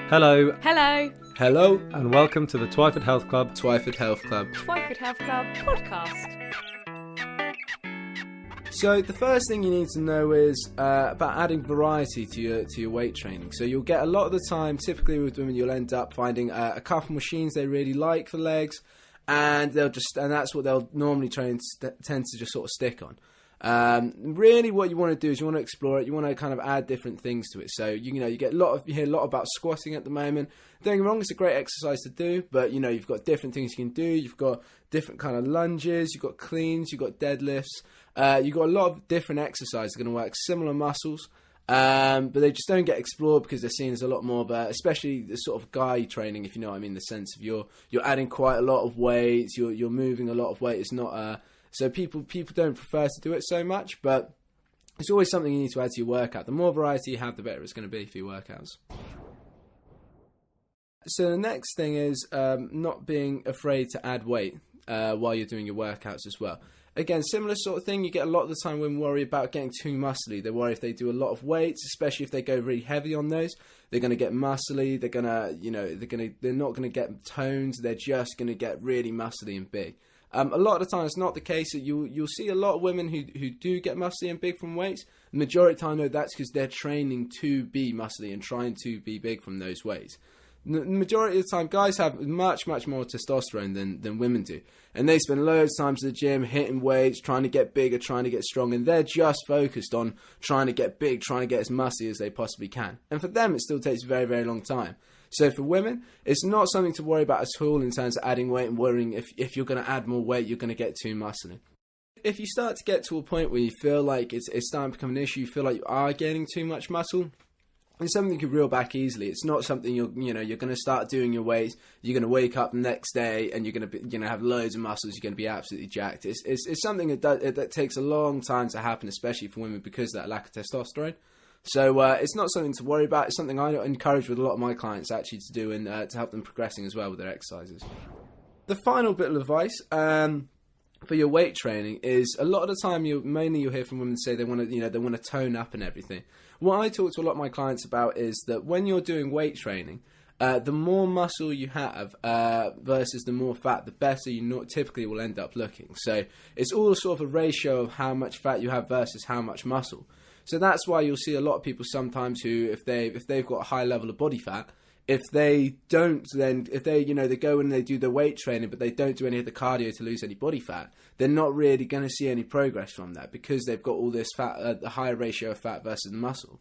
Hello. Hello. Hello. And welcome to the Twyford Health Club. Twyford Health Club. Twyford Health Club podcast. So the first thing you need to know is about adding variety to your weight training. So you'll get a lot of the time, typically with women, you'll end up finding a couple machines they really like for legs, and that's what they'll normally tend to just sort of stick on. Really what you want to do is you want to explore it. You want to kind of add different things to it. So you hear a lot about squatting at the moment. Don't get me wrong, it's a great exercise to do, but you've got different things you can do. You've got different kind of lunges, you've got cleans, you've got deadlifts. You've got a lot of different exercises that are going to work similar muscles, but they just don't get explored because they're seen as a lot more of especially the sort of guy training, if you know what I mean, in the sense of you're adding quite a lot of weight, you're moving a lot of weight. It's not so people don't prefer to do it so much, but it's always something you need to add to your workout. The more variety you have, the better it's going to be for your workouts. So the next thing is not being afraid to add weight while you're doing your workouts as well. Again, similar sort of thing. You get a lot of the time women worry about getting too muscly. They worry if they do a lot of weights, especially if they go really heavy on those, they're going to get muscly. They're not going to get toned. They're just going to get really muscly and big. A lot of the time, it's not the case. That you'll see a lot of women who do get muscly and big from weights. The majority of the time, though, that's because they're training to be muscly and trying to be big from those weights. The majority of the time, guys have much more testosterone than women do. And they spend loads of time to the gym, hitting weights, trying to get bigger, trying to get strong. And they're just focused on trying to get big, trying to get as muscly as they possibly can. And for them, it still takes a very, very long time. So for women, it's not something to worry about at all in terms of adding weight and worrying if you're going to add more weight, you're going to get too muscly. If you start to get to a point where you feel like it's starting to become an issue, you feel like you are gaining too much muscle, it's something you can reel back easily. It's not something you're going to start doing your weights. You're going to wake up the next day and you're going to have loads of muscles. You're going to be absolutely jacked. It's something that takes a long time to happen, especially for women because of that lack of testosterone. So it's not something to worry about. It's something I encourage with a lot of my clients actually to do and to help them progressing as well with their exercises. The final bit of advice for your weight training is a lot of the time you'll hear from women say they want to tone up and everything. What I talk to a lot of my clients about is that when you're doing weight training, the more muscle you have versus the more fat, the better you typically will end up looking. So it's all sort of a ratio of how much fat you have versus how much muscle. So that's why you'll see a lot of people sometimes who, if they've got a high level of body fat, if they go in and they do the weight training, but they don't do any of the cardio to lose any body fat, they're not really going to see any progress from that because they've got all this fat, the higher ratio of fat versus muscle.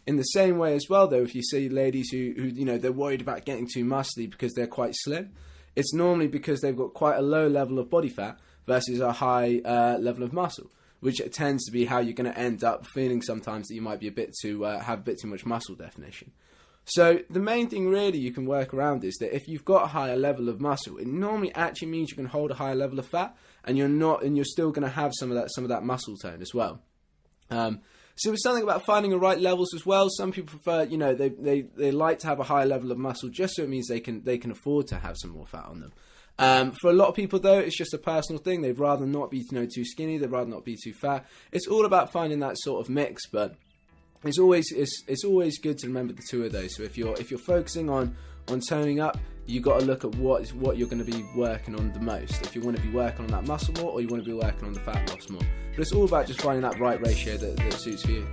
In the same way as well, though, if you see ladies who they're worried about getting too muscly because they're quite slim, it's normally because they've got quite a low level of body fat versus a high level of muscle, which tends to be how you're going to end up feeling sometimes that you might be have a bit too much muscle definition. So the main thing really you can work around is that if you've got a higher level of muscle, it normally actually means you can hold a higher level of fat, and you're still going to have some of that muscle tone as well. So it's something about finding the right levels as well. Some people prefer, they like to have a higher level of muscle just so it means they can afford to have some more fat on them. For a lot of people, though, it's just a personal thing. They'd rather not be too skinny. They'd rather not be too fat. It's all about finding that sort of mix, but it's always good to remember the two of those. So if you're focusing on toning up, you got to look at what you're going to be working on the most. If you want to be working on that muscle more, or you want to be working on the fat loss more. But it's all about just finding that right ratio that suits for you.